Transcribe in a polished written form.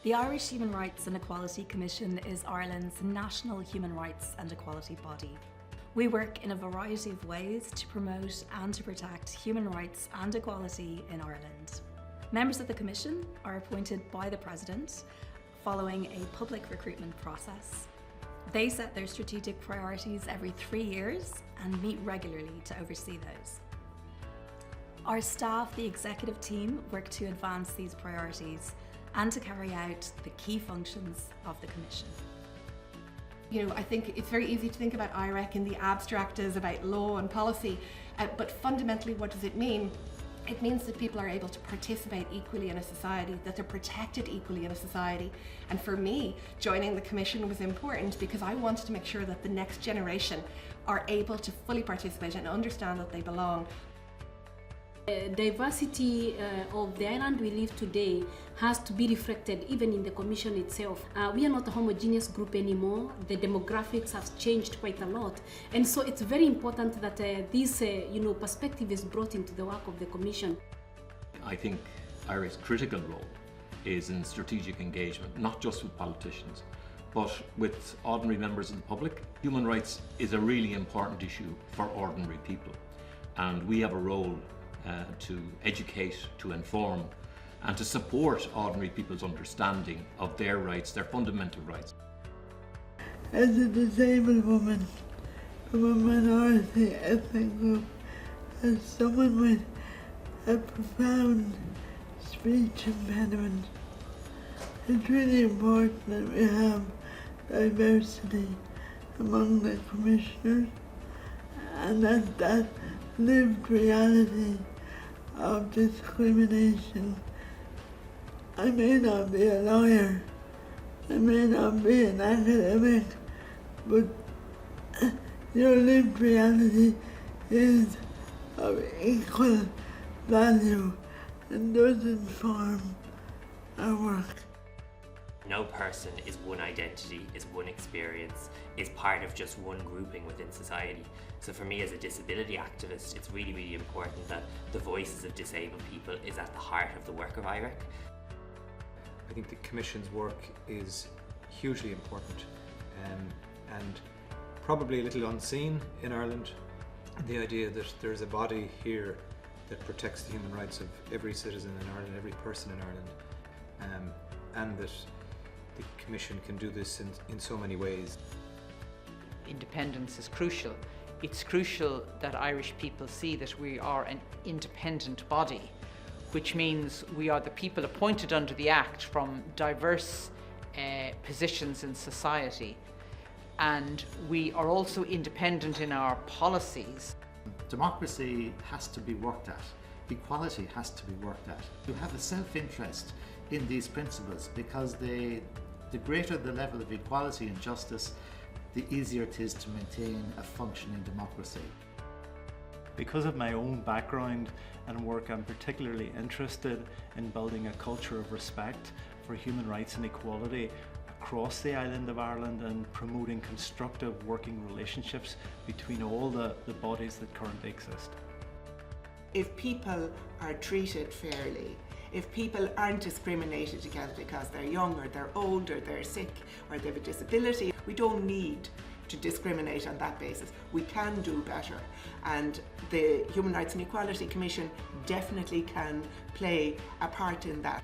The Irish Human Rights and Equality Commission is Ireland's national human rights and equality body. We work in a variety of ways to promote and to protect human rights and equality in Ireland. Members of the Commission are appointed by the President following a public recruitment process. They set their strategic priorities every 3 years and meet regularly to oversee those. Our staff, the executive team, work to advance these priorities and to carry out the key functions of the Commission. You know, I think it's very easy to think about IREC in the abstract as about law and policy, but fundamentally what does it mean? It means that people are able to participate equally in a society, that they're protected equally in a society. And for me, joining the Commission was important because I wanted to make sure that the next generation are able to fully participate and understand that they belong. Diversity of the island we live today has to be reflected even in the Commission itself. We are not a homogeneous group anymore. The demographics have changed quite a lot, and so it's very important that this perspective is brought into the work of the Commission. I think IREC's critical role is in strategic engagement, not just with politicians, but with ordinary members of the public. Human rights is a really important issue for ordinary people, and we have a role to educate, to inform, and to support ordinary people's understanding of their rights, their fundamental rights. As a disabled woman from a minority ethnic group, as someone with a profound speech impediment, it's really important that we have diversity among the commissioners, and that lived reality of discrimination. I may not be a lawyer, I may not be an academic, but your lived reality is of equal value and does inform our work. No person is one identity, is one experience, is part of just one grouping within society. So for me as a disability activist, it's really, really important that the voices of disabled people is at the heart of the work of IREC. I think the Commission's work is hugely important and probably a little unseen in Ireland. The idea that there's a body here that protects the human rights of every citizen in Ireland, every person in Ireland, and that the Commission can do this in so many ways. Independence is crucial. It's crucial that Irish people see that we are an independent body, which means we are the people appointed under the Act from diverse positions in society, and we are also independent in our policies. Democracy has to be worked at. Equality has to be worked at. You have a self-interest in these principles because the greater the level of equality and justice, the easier it is to maintain a functioning democracy. Because of my own background and work, I'm particularly interested in building a culture of respect for human rights and equality across the island of Ireland and promoting constructive working relationships between all the bodies that currently exist. If people are treated fairly, if people aren't discriminated against because they're young or they're old or they're sick or they have a disability, we don't need to discriminate on that basis. We can do better, and the Human Rights and Equality Commission definitely can play a part in that.